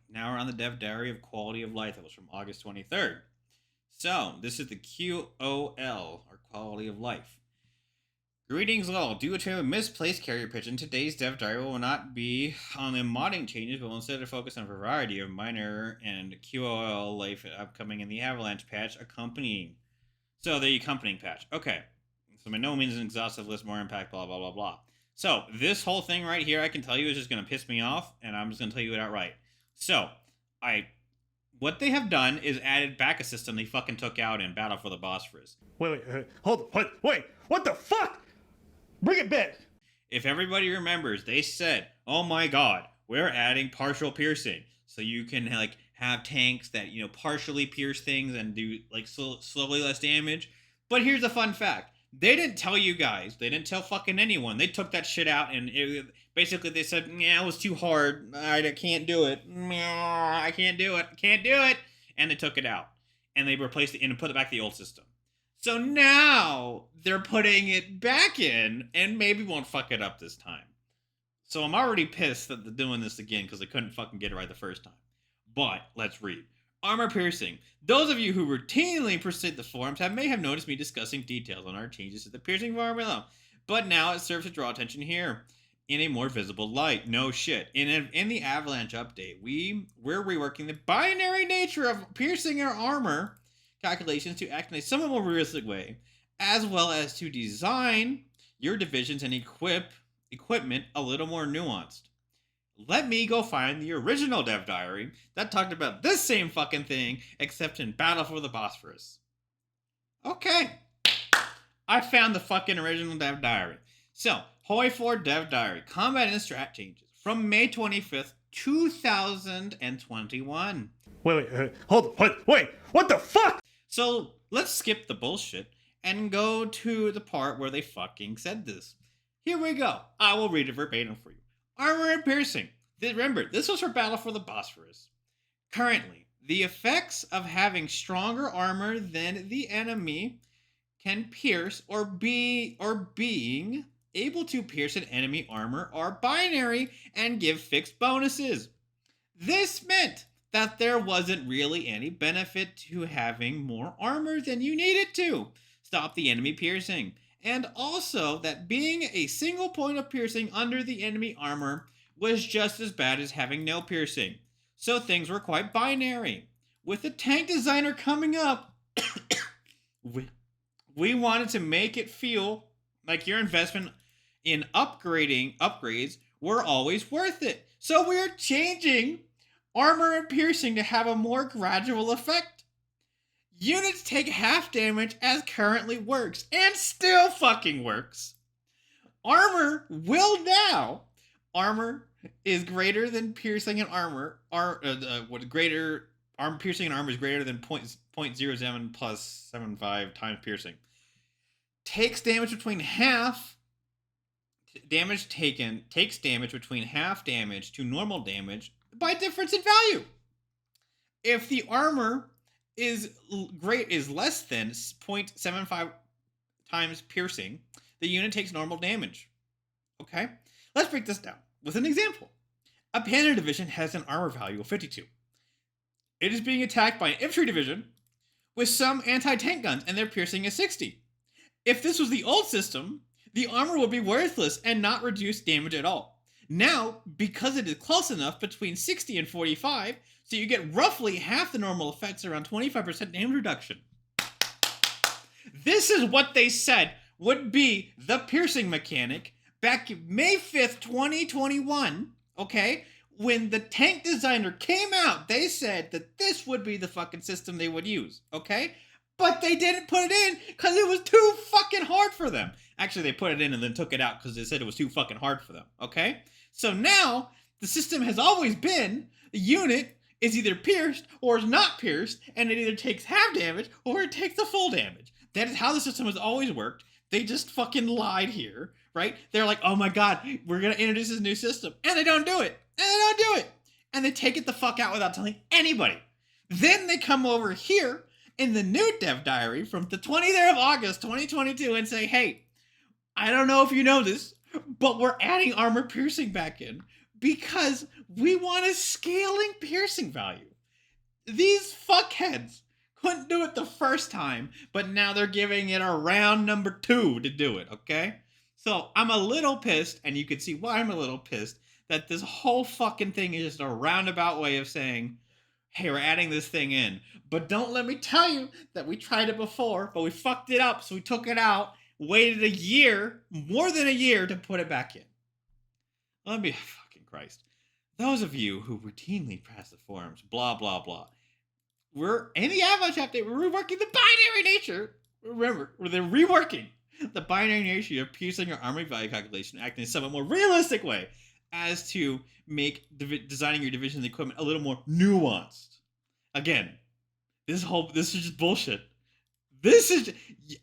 Now we're on the Dev Diary of Quality of Life. That was from August 23rd. So, this is the QOL, or Quality of Life. Greetings all. Due to a misplaced carrier pigeon, today's Dev Diary will not be on the modding changes, but will instead focus on a variety of minor and QOL life upcoming in the Avalanche patch accompanying. So, the accompanying patch. Okay. So, by no means an exhaustive list, more impact, blah, blah, blah, blah. So, this whole thing right here, I can tell you, is just going to piss me off, and I'm just going to tell you it outright. So, what they have done is added back a system they fucking took out in Battle for the Bosphorus. Wait, hold on, wait, what the fuck? Bring it back. If everybody remembers, they said, oh my god, we're adding partial piercing. So you can, like, have tanks that, partially pierce things and do, like, slowly less damage. But here's a fun fact. They didn't tell you guys. They didn't tell fucking anyone. They took that shit out and basically they said, yeah, it was too hard. I can't do it. I can't do it. Can't do it. And they took it out. And they replaced it and put it back to the old system. So now they're putting it back in and maybe won't fuck it up this time. So I'm already pissed that they're doing this again because they couldn't fucking get it right the first time. But let's read. Armor piercing. Those of you who routinely peruse the forums may have noticed me discussing details on our changes to the piercing formula, but now it serves to draw attention here in a more visible light. No shit. In the Avalanche update, we're reworking the binary nature of piercing our armor calculations to act in a somewhat more realistic way, as well as to design your divisions and equipment a little more nuanced. Let me go find the original Dev Diary that talked about this same fucking thing, except in Battle for the Bosphorus. Okay. I found the fucking original Dev Diary. So, HOI4 Dev Diary, Combat and Strat Changes, from May 25th, 2021. Wait, hold on, what the fuck? So, let's skip the bullshit and go to the part where they fucking said this. Here we go. I will read it verbatim for you. Armor and piercing. Remember, this was for Battle for the Bosphorus. Currently, the effects of having stronger armor than the enemy can pierce or being able to pierce an enemy armor are binary and give fixed bonuses. This meant that there wasn't really any benefit to having more armor than you needed to stop the enemy piercing. And also that being a single point of piercing under the enemy armor was just as bad as having no piercing. So things were quite binary. With the tank designer coming up, we wanted to make it feel like your investment in upgrades were always worth it. So we're changing armor and piercing to have a more gradual effect. Units take half damage as currently works, and still fucking works. Armor is greater than piercing and armor. Piercing and armor is greater than 0.07 plus 75 times piercing. Takes damage between half damage taken. Takes damage between half damage to normal damage by difference in value. If the armor is less than 0.75 times piercing, the unit takes normal damage. Okay? Let's break this down with an example. A Panther division has an armor value of 52. It is being attacked by an infantry division with some anti-tank guns, and their piercing is 60. If this was the old system, the armor would be worthless and not reduce damage at all. Now, because it is close enough between 60 and 45, so you get roughly half the normal effects, around 25% damage reduction. This is what they said would be the piercing mechanic back May 5th, 2021, okay? When the tank designer came out, they said that this would be the fucking system they would use, okay? But they didn't put it in because it was too fucking hard for them. Actually, they put it in and then took it out because they said it was too fucking hard for them, okay? So now, the system has always been the unit is either pierced or is not pierced, and it either takes half damage or it takes the full damage. That is how the system has always worked. They just fucking lied here, right? They're like, oh my god, we're gonna introduce this new system. And they don't do it. And they don't do it. And they take it the fuck out without telling anybody. Then they come over here in the new Dev Diary from the 23rd of August, 2022 and say, hey, I don't know if you know this, but we're adding armor piercing back in Because we want a scaling piercing value. These fuckheads couldn't do it the first time, but now they're giving it a round number 2 to do it, okay? So I'm a little pissed, and you can see why I'm a little pissed, that this whole fucking thing is just a roundabout way of saying, hey, we're adding this thing in. But don't let me tell you that we tried it before, but we fucked it up, so we took it out, waited a year, more than a year, to put it back in. Let me, fucking Christ. Those of you who routinely pass the forums, blah, blah, blah. We're in the Avalanche update, we're reworking the binary nature. Remember, they're reworking the binary nature of piercing or armory value calculation, acting in a somewhat more realistic way as to make designing your division equipment a little more nuanced. Again, this is just bullshit.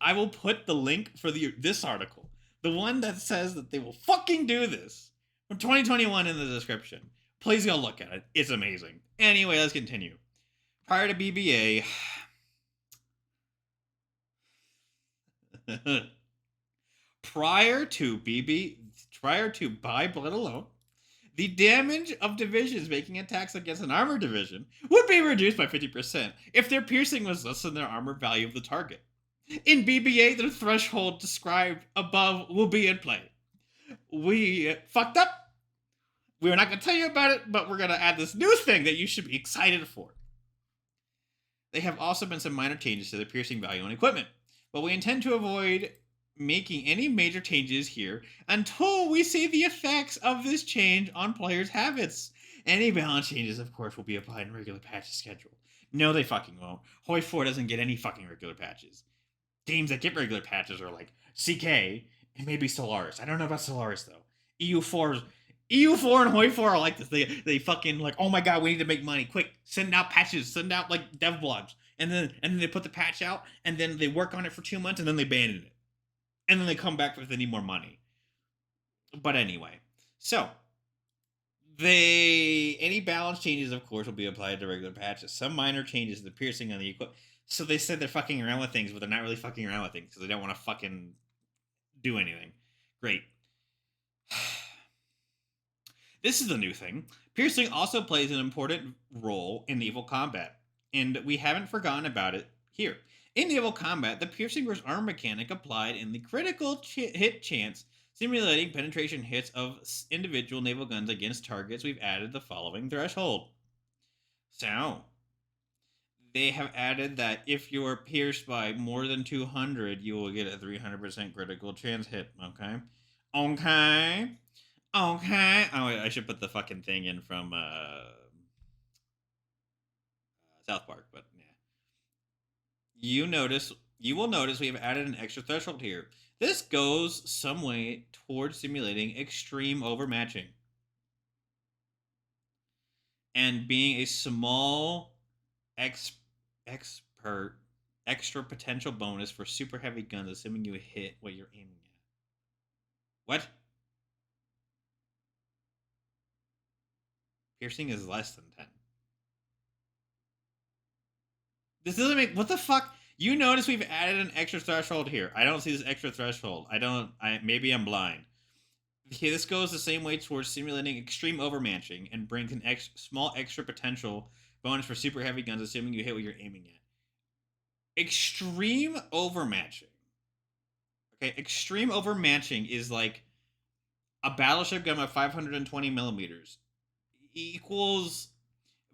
I will put the link for this article, the one that says that they will fucking do this, from 2021 in the description. Please go look at it. It's amazing. Anyway, let's continue. Prior to BBA, prior to by blood alone, the damage of divisions making attacks against an armor division would be reduced by 50% if their piercing was less than their armor value of the target. In BBA, the threshold described above will be in play. We fucked up. We're not going to tell you about it, but we're going to add this new thing that you should be excited for. There have also been some minor changes to the piercing value on equipment, but we intend to avoid making any major changes here until we see the effects of this change on players' habits. Any balance changes, of course, will be applied in regular patches schedule. No, they fucking won't. HOI4 doesn't get any fucking regular patches. Games that get regular patches are like CK and maybe Stellaris. I don't know about Stellaris, though. EU4 and HOI4 are like this. They fucking like, oh my god, we need to make money. Quick, send out patches, send out like dev blogs. And then they put the patch out, and then they work on it for 2 months, and then they abandon it. And then they come back if they need more money. But anyway, so any balance changes, of course, will be applied to regular patches. Some minor changes to the piercing on the equipment. So they said they're fucking around with things, but they're not really fucking around with things because they don't want to fucking do anything. Great. This is the new thing. Piercing also plays an important role in naval combat, and we haven't forgotten about it here. In naval combat, the piercing versus armor mechanic applied in the critical hit chance, simulating penetration hits of individual naval guns against targets. We've added the following threshold. So, they have added that if you are pierced by more than 200, you will get a 300% critical chance hit. Okay? Okay. Oh, I should put the fucking thing in from South Park, but yeah. You will notice we have added an extra threshold here. This goes some way towards simulating extreme overmatching and being a small extra potential bonus for super heavy guns, assuming you hit what you're aiming at. What? Piercing is less than 10. This doesn't make... What the fuck? You notice we've added an extra threshold here. I don't see this extra threshold. Maybe I'm blind. Okay, this goes the same way towards simulating extreme overmatching and brings an small extra potential bonus for super heavy guns, assuming you hit what you're aiming at. Extreme overmatching. Okay, extreme overmatching is like a battleship gun of 520 millimeters equals,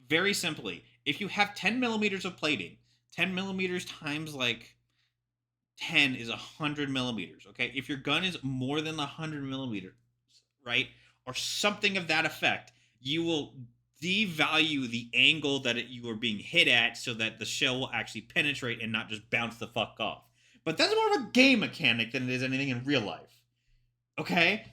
very simply, if you have 10 millimeters of plating, 10 millimeters times like 10 is 100 millimeters, okay? If your gun is more than 100 millimeters, right, or something of that effect, you will devalue the angle that you are being hit at so that the shell will actually penetrate and not just bounce the fuck off. But that's more of a game mechanic than it is anything in real life, okay?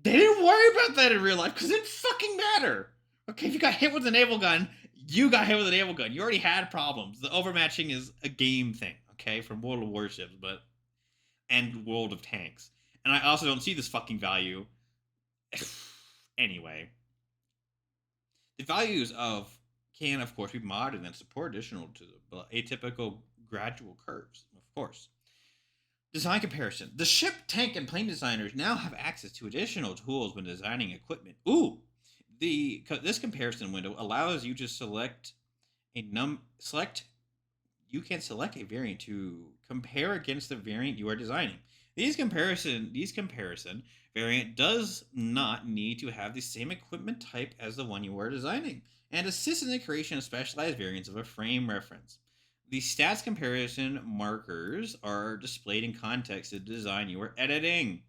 They didn't worry about that in real life because it didn't fucking matter. Okay, if you got hit with a naval gun, you got hit with a naval gun. You already had problems. The overmatching is a game thing, okay, from World of Warships, and World of Tanks. And I also don't see this fucking value. Anyway. The values can, of course, be modded and support additional to the atypical gradual curves, of course. Design comparison. The ship, tank, and plane designers now have access to additional tools when designing equipment. Ooh! This comparison window allows you to select a select you can select a variant to compare against the variant you are designing. These comparison variant does not need to have the same equipment type as the one you are designing, and assists in the creation of specialized variants of a frame reference. The stats comparison markers are displayed in context of the design you are editing.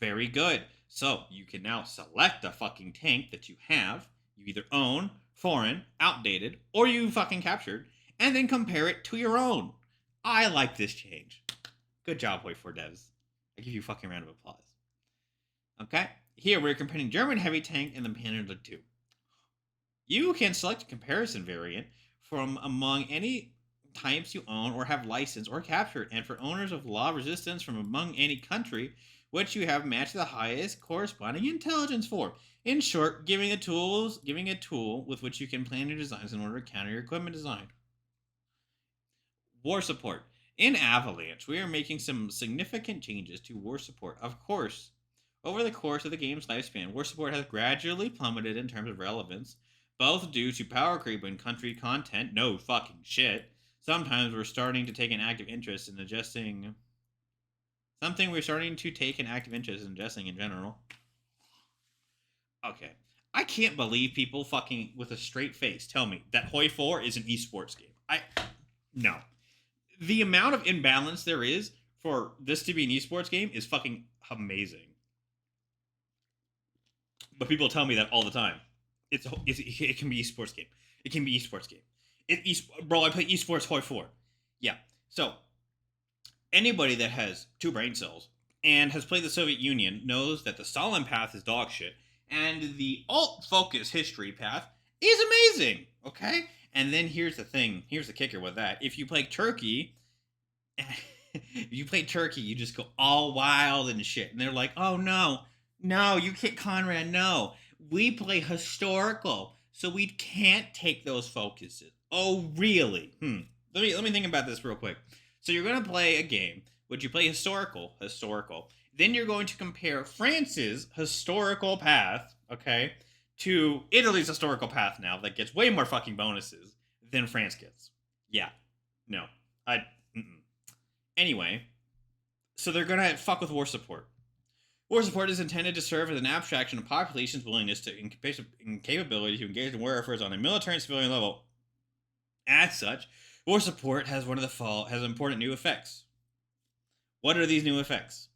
Very good. So you can now select a fucking tank that you have, you either own, foreign, outdated, or you fucking captured, and then compare it to your own. I like this change. Good job, HOI4 devs. I give you a fucking round of applause. Okay, here we're comparing German heavy tank and the Panther II. You can select a comparison variant from among any types you own or have licensed or captured, and for owners of law resistance from among any country which you have matched the highest corresponding intelligence for. In short, giving a tool with which you can plan your designs in order to counter your equipment design. War support. In Avalanche, we are making some significant changes to war support. Of course, over the course of the game's lifespan, war support has gradually plummeted in terms of relevance, both due to power creep and country content. No fucking shit. Sometimes we're starting to take an active interest in adjusting. We're starting to take an active interest in adjusting in general. Okay. I can't believe people fucking with a straight face tell me that HOI4 is an esports game. No. The amount of imbalance there is for this to be an esports game is fucking amazing. But people tell me that all the time. It can be esports game. It can be esports game. Bro, I play esports HOI4. Yeah. So anybody that has 2 brain cells and has played the Soviet Union knows that the Stalin path is dog shit, and the alt focus history path is amazing. Okay. And then here's the thing. Here's the kicker with that. If you play Turkey, you just go all wild and shit. And they're like, oh, no, you can't, Conrad, no. We play historical, so we can't take those focuses. Oh, really? Let me think about this real quick. So you're going to play a game. Would you play historical? Then you're going to compare France's historical path, okay, to Italy's historical path now that gets way more fucking bonuses than France gets. Yeah. No. Anyway, so they're going to fuck with war support. War support is intended to serve as an abstraction of population's willingness and capability to engage in war efforts on a military and civilian level. As such, war support has important new effects. What are these new effects?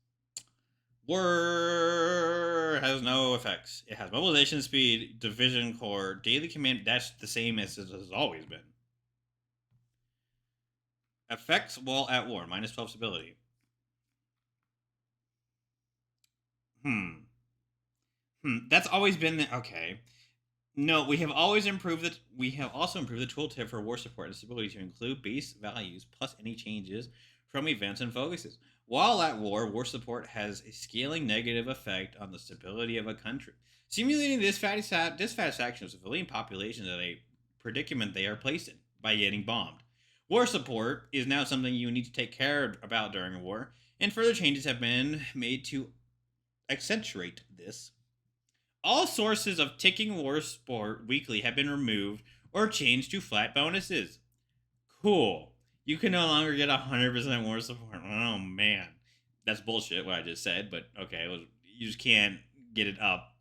War has no effects. It has mobilization speed, division core, daily command. That's the same as it has always been. Effects while at war, -12 stability. That's always been the okay. No, we have also improved the tooltip for war support and stability to include base values plus any changes from events and focuses. While at war, war support has a scaling negative effect on the stability of a country, simulating dissatisfaction of civilian populations at a predicament they are placed in by getting bombed. War support is now something you need to take care about during a war, and further changes have been made to accentuate this. All sources of ticking war support weekly have been removed or changed to flat bonuses. Cool. You can no longer get 100% war support. Oh, man. That's bullshit, what I just said, but okay. You just can't get it up.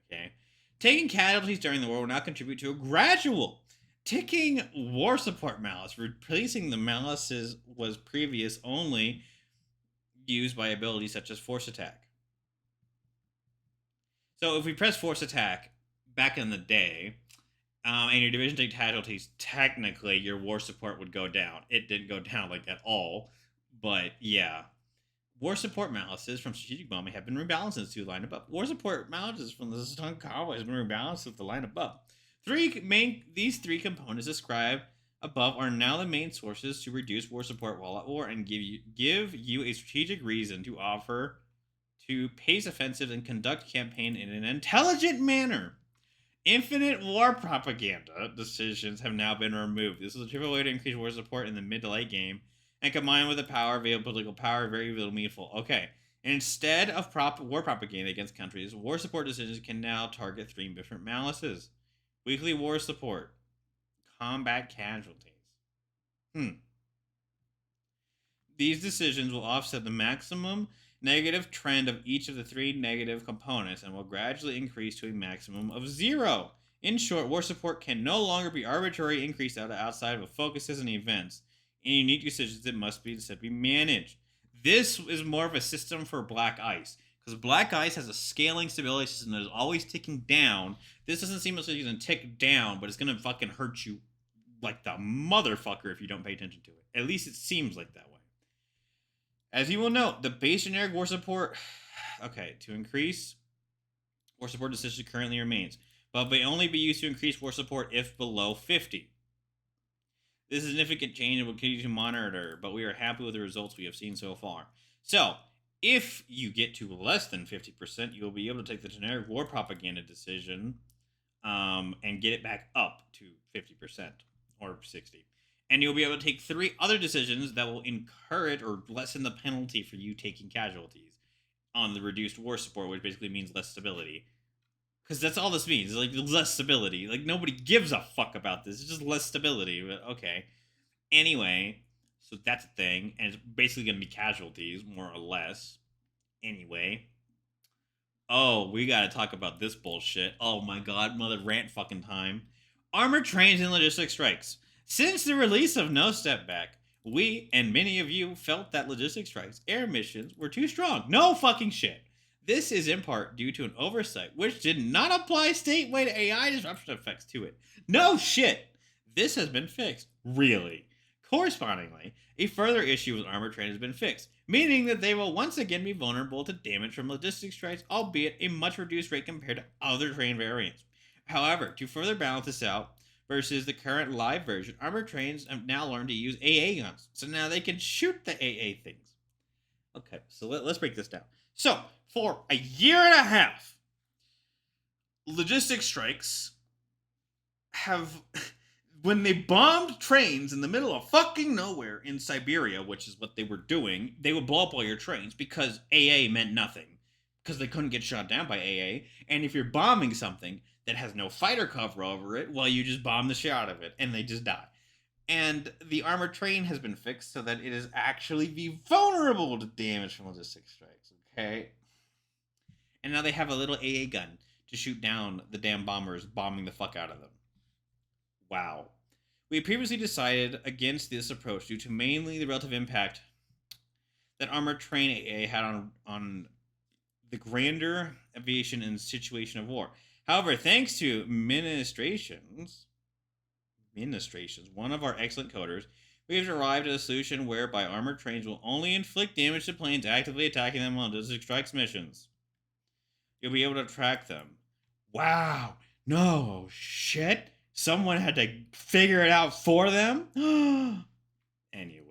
Okay. Taking casualties during the war will now contribute to a gradual ticking war support malice. Replacing the malices was previous only used by abilities such as force attack. So if we press force attack back in the day, and your division take casualties, technically your war support would go down. It didn't go down like at all, but yeah. War support malices from strategic bombing have been rebalanced to the line above. War support malices from the stun convoy has been rebalanced to the line above. These three components described above are now the main sources to reduce war support while at war and give you a strategic reason to offer to pace offensives and conduct campaign in an intelligent manner. Infinite war propaganda decisions have now been removed. This is a trivial way to increase war support in the mid to late game, and combined with the power, available political power, very little meaningful. Okay, Instead of war propaganda against countries, war support decisions can now target three different malices: weekly war support, combat casualties. These decisions will offset the maximum negative trend of each of the three negative components and will gradually increase to a maximum of zero. In short, war support can no longer be arbitrary increased outside of focuses and events. In unique decisions, it must be said to be managed. This is more of a system for black ice, because black ice has a scaling stability system that is always ticking down. This doesn't seem like it's going to tick down, but it's going to fucking hurt you like the motherfucker if you don't pay attention to it. At least it seems like that way. As you will note, the base generic war support, okay, to increase war support decision currently remains, but may only be used to increase war support if below 50. This is a significant change and will continue to monitor, but we are happy with the results we have seen so far. So, if you get to less than 50%, you will be able to take the generic war propaganda decision and get it back up to 50% or 60. And you'll be able to take three other decisions that will encourage or lessen the penalty for you taking casualties on the reduced war support, which basically means less stability. Because that's all this means, like less stability. Like nobody gives a fuck about this. It's just less stability. But okay. Anyway, so that's a thing, and it's basically going to be casualties, more or less. Anyway. Oh, we got to talk about this bullshit. Oh my god, mother rant fucking time. Armored trains and logistic strikes. Since the release of No Step Back, we and many of you felt that logistic strikes air missions were too strong. No fucking shit. This is in part due to an oversight which did not apply statewide AI disruption effects to it. No shit. This has been fixed. Really. Correspondingly, a further issue with armored trains has been fixed, meaning that they will once again be vulnerable to damage from logistic strikes, albeit a much reduced rate compared to other train variants. However, to further balance this out, versus the current live version, armored trains have now learned to use AA guns. So now they can shoot the AA things. Okay, so let's break this down. So, for a year and a half, logistic strikes have, when they bombed trains in the middle of fucking nowhere in Siberia, which is what they were doing, they would blow up all your trains because AA meant nothing. Because they couldn't get shot down by AA. And if you're bombing something that has no fighter cover over it, well, you just bomb the shit out of it and they just die. And the armored train has been fixed so that it is actually be vulnerable to damage from logistic strikes, okay? And now they have a little AA gun to shoot down the damn bombers bombing the fuck out of them. Wow. We previously decided against this approach due to mainly the relative impact that armored train AA had on the grander aviation in situation of war. However, thanks to ministrations, one of our excellent coders, we have arrived at a solution whereby armored trains will only inflict damage to planes actively attacking them on logistic strikes missions. You'll be able to track them. Wow. No shit. Someone had to figure it out for them? Anyway.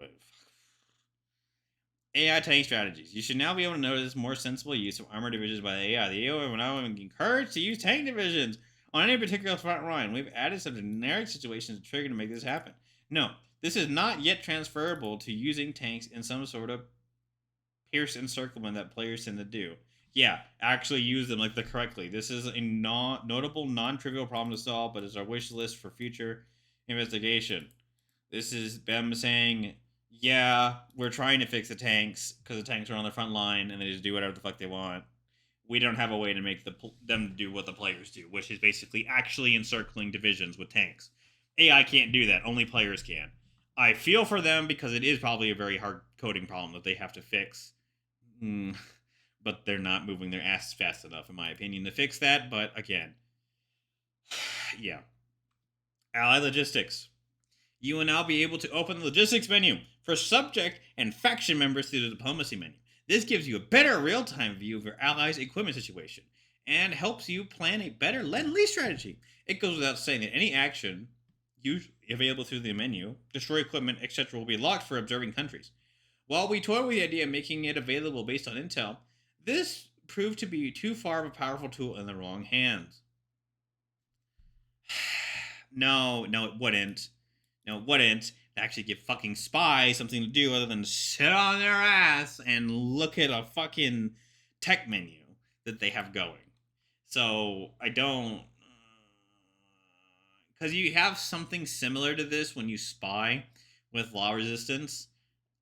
AI tank strategies. You should now be able to notice more sensible use of armor divisions by the AI. The AI will now be encouraged to use tank divisions on any particular front line. We've added some generic situations to trigger to make this happen. No, this is not yet transferable to using tanks in some sort of pierce encirclement that players tend to do. Yeah, actually use them like the correctly. This is a notable, non-trivial problem to solve, but it's our wish list for future investigation. This is them saying, yeah, we're trying to fix the tanks because the tanks are on the front line and they just do whatever the fuck they want. We don't have a way to make them do what the players do, which is basically actually encircling divisions with tanks. AI can't do that. Only players can. I feel for them because it is probably a very hard coding problem that they have to fix. But they're not moving their asses fast enough, in my opinion, to fix that. But again, yeah. Ally logistics. You will now be able to open the logistics menu for subject and faction members through the diplomacy menu. This gives you a better real-time view of your allies' equipment situation and helps you plan a better Lend-Lease strategy. It goes without saying that any action available through the menu, destroy equipment, etc. will be locked for observing countries. While we toyed with the idea of making it available based on intel, this proved to be too far of a powerful tool in the wrong hands. No, it wouldn't. No, it wouldn't. actually give fucking spies something to do other than sit on their ass and look at a fucking tech menu that they have going. So I don't, because you have something similar to this when you spy with law resistance.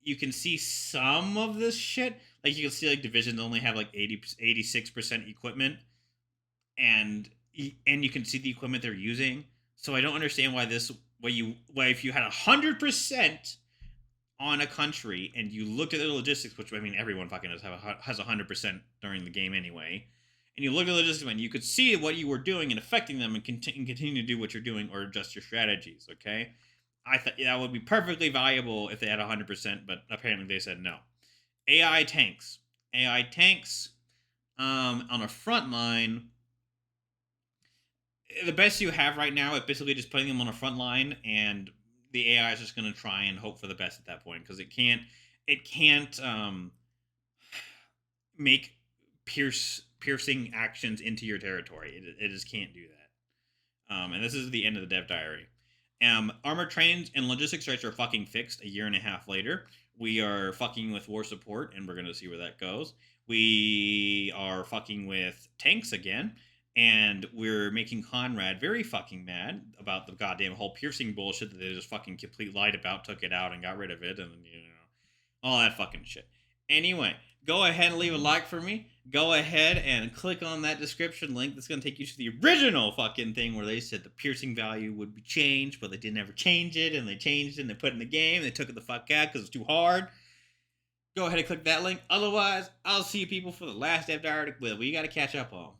You can see some of this shit. Like you can see like divisions only have like 86% equipment, and you can see the equipment they're using. So I don't understand why if you had 100% on a country and you looked at the logistics, which I mean everyone fucking has 100% during the game anyway, and you look at the logistics and you could see what you were doing and affecting them and continue to do what you're doing or adjust your strategies. Okay, I thought that would be perfectly valuable if they had 100%, but apparently they said no. AI tanks, AI tanks, on a front line. The best you have right now is basically just putting them on a front line, and the AI is just going to try and hope for the best at that point because it can't make piercing actions into your territory. It just can't do that. And this is the end of the dev diary. Armor trains and logistics rights are fucking fixed a year and a half later. We are fucking with war support, and we're going to see where that goes. We are fucking with tanks again, and we're making Conrad very fucking mad about the goddamn whole piercing bullshit that they just fucking complete lied about, took it out, and got rid of it, and all that fucking shit. Anyway, go ahead and leave a like for me. Go ahead and click on that description link. That's going to take you to the original fucking thing where they said the piercing value would be changed, but they didn't ever change it, and they changed it, and they put it in the game, and they took it the fuck out because it's too hard. Go ahead and click that link. Otherwise, I'll see you people for the last dev diary we got to catch up on.